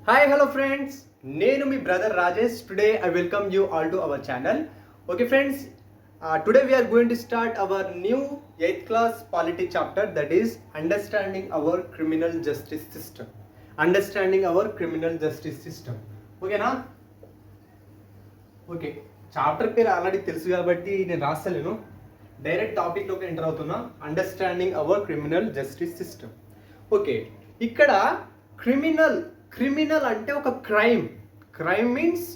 Hi, hello friends. నేను మీ brother Rajesh. Today I welcome you all to our channel. Okay friends, today we are going to start our new 8th class polity chapter, that is understanding our criminal justice system. Understanding our criminal justice system. Okay na? Okay. Chapter పేరు already తెలుసు కాబట్టి నేను రాస్తలేను, direct టాపిక్లోకి enter అవుతున్నా. Understanding our criminal justice system. Okay, ఇక్కడ criminal అంటే ఒక crime means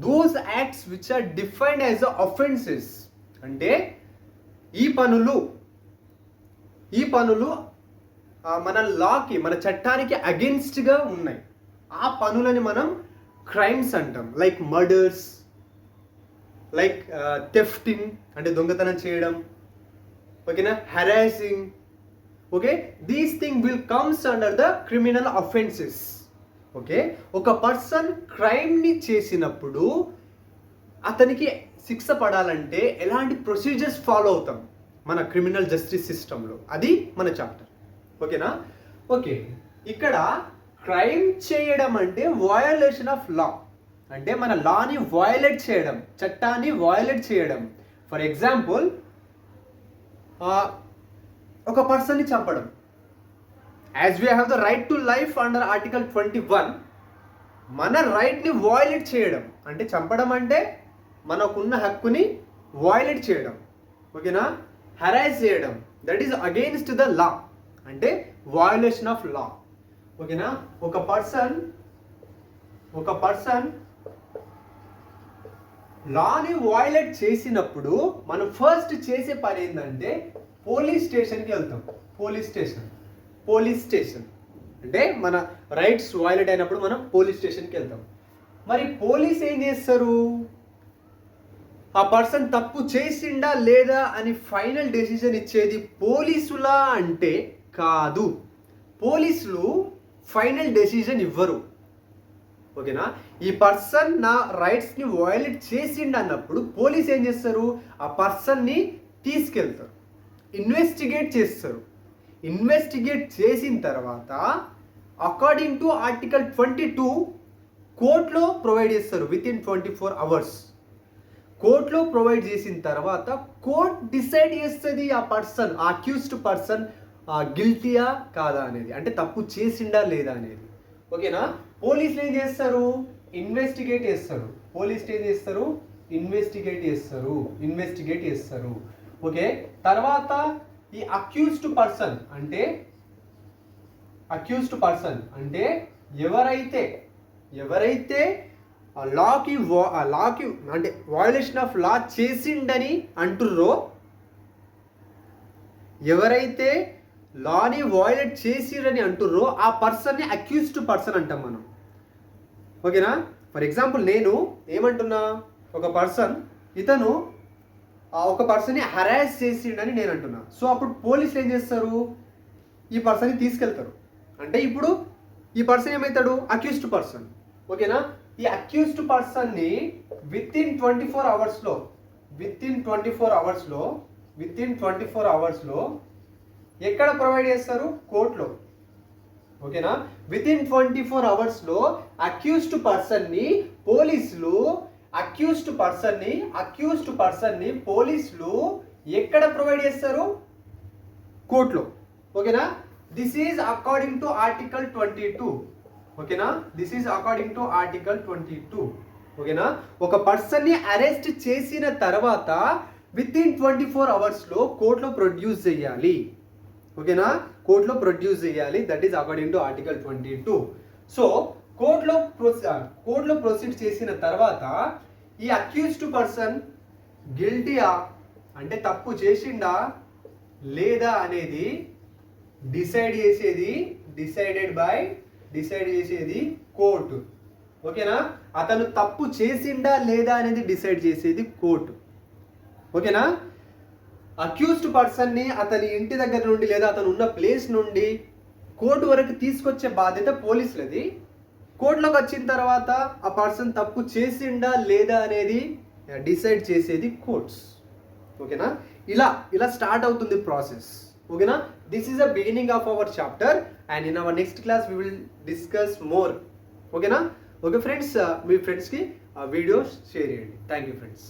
those acts which are defined as offences. అంటే ఈ పనులు మన లాకి, మన చట్టానికి అగెన్స్ట్గా ఉన్నాయి. ఆ పనులని మనం క్రైమ్స్ అంటాం. లైక్ మర్డర్స్, లైక్ థెఫ్టింగ్ అంటే దొంగతనం చేయడం, ఓకేనా, harassing. Okay, these thing will comes under the criminal offences. Okay, ఒక పర్సన్ క్రైమ్ని చేసినప్పుడు అతనికి శిక్ష పడాలంటే ఎలాంటి ప్రొసీజర్స్ ఫాలో అవుతాం మన క్రిమినల్ జస్టిస్ సిస్టంలో, అది మన చాప్టర్. ఓకేనా? ఓకే, ఇక్కడ క్రైమ్ చేయడం అంటే వయోలేషన్ ఆఫ్ లా, అంటే మన లాని వయోలేట్ చేయడం, చట్టాన్ని వయోలేట్ చేయడం. ఫర్ ఎగ్జాంపుల్, ఒక పర్సన్ని చంపడం. As we have the right to life under article 21, మన రైట్ని వయోలేట్ చేయడం అంటే చంపడం అంటే మనకున్న హక్కుని వయోలేట్ చేయడం. ఓకేనా? హెరాస్ చేయడం, that is against the law, అంటే వయోలేషన్ ఆఫ్ లా. ఓకేనా? ఒక పర్సన్ లాని వయోలేట్ చేసినప్పుడు మనం ఫస్ట్ చేసే పని ఏంటంటే పోలీస్ స్టేషన్కి వెళ్తాం. పోలీస్ స్టేషన్ అంటే మన రైట్స్ వయోలేట్ అయినప్పుడు మనం పోలీస్ స్టేషన్కి వెళ్తాం. మరి పోలీస్ ఏం చేస్తారు? ఆ పర్సన్ తప్పు చేసిండా లేదా అని ఫైనల్ డెసిషన్ ఇచ్చేది పోలీసులా అంటే కాదు. పోలీసులు ఫైనల్ డెసిషన్ ఇవ్వరు. ఓకేనా? ఈ పర్సన్ నా రైట్స్ని వయోలేట్ చేసిండు అన్నప్పుడు పోలీస్ ఏం చేస్తారు? ఆ పర్సన్ని తీసుకెళ్తారు, ఇన్వెస్టిగేట్ చేస్తారు. ఇన్వెస్టిగేట్ చేసిన తర్వాత అకార్డింగ్ టు ఆర్టికల్ 22 కోర్టులో ప్రొవైడ్ చేస్తారు విత్ ఇన్ 24 hours. కోర్టులో ప్రొవైడ్ చేసిన తర్వాత కోర్ట్ డిసైడ్ చేస్తుంది ఆ పర్సన్, ఆ అక్యూజ్డ్ పర్సన్ గిల్టీయా కాదా అనేది, అంటే తప్పు చేసిండా లేదా అనేది. ఓకేనా? పోలీసులు ఏం చేస్తారు? ఇన్వెస్టిగేట్ చేస్తారు. పోలీసులు ఏం చేస్తారు? ఇన్వెస్టిగేట్ చేస్తారు. ఓకే, తర్వాత ఈ అక్యూజ్డ్ పర్సన్ అంటే ఎవరైతే లాకి అంటే వయోలేషన్ ఆఫ్ లా చేసిండని అంటుర్రో, ఎవరైతే లాని వయోలేట్ చేసిరని అంటుర్రో ఆ పర్సన్ని అక్యూజ్డ్ పర్సన్ అంటాం మనం. ఓకేనా? ఫర్ ఎగ్జాంపుల్, నేను ఏమంటున్నా, ఒక పర్సన్ని హెరాస్ చేసిండని నేను అంటున్నా. సో అప్పుడు పోలీసులు ఏం చేస్తారు? ఈ పర్సన్ని తీసుకెళ్తారు. అంటే ఇప్పుడు ఈ పర్సన్ ఏమవుతాడు? Accused person. ఓకేనా? ఈ అక్యూజ్డ్ పర్సన్ని విత్ ఇన్ 24 అవర్స్లో ఎక్కడ ప్రొవైడ్ చేస్తారు? కోర్టులో. ఓకేనా? విత్ ఇన్ 24 అవర్స్లో అక్యూజ్డ్ పర్సన్ని పోలీసులు ఎక్కడ ప్రొవైడ్ చేస్తారు? కోర్టులో. ఓకేనా? This is according to article 22. ఓకేనా? This is according to article 22. ఓకేనా? ఒక పర్సన్ని అరెస్ట్ చేసిన తర్వాత విత్ ఇన్ 24 అవర్స్లో కోర్టులో ప్రొడ్యూస్ చేయాలి. ఓకేనా? కోర్టులో ప్రొడ్యూస్ చేయాలి. That is according to article 22. So కోర్టులో ప్రొసీడ్ చేసిన తర్వాత ఈ అక్యూజ్డ్ పర్సన్ గిల్టీయా అంటే తప్పు చేసిండా లేదా అనేది డిసైడ్ చేసేది కోర్టు. ఓకేనా? అతను తప్పు చేసిండా లేదా అనేది డిసైడ్ చేసేది కోర్టు. ఓకేనా? అక్యూజ్డ్ పర్సన్ని అతని ఇంటి దగ్గర నుండి లేదా అతను ఉన్న ప్లేస్ నుండి కోర్టు వరకు తీసుకొచ్చే బాధ్యత పోలీసులది. కోర్టులోకి వచ్చిన తర్వాత ఆ పర్సన్ తప్పు చేసిండా లేదా అనేది డిసైడ్ చేసేది కోర్ట్స్. ఓకేనా? ఇలా స్టార్ట్ అవుతుంది ప్రాసెస్. ఓకేనా? This is the beginning of our chapter and in our next class we will discuss more. ఓకేనా? ఓకే ఫ్రెండ్స్, మీ ఫ్రెండ్స్కి వీడియోస్ షేర్ చేయండి. Thank you friends.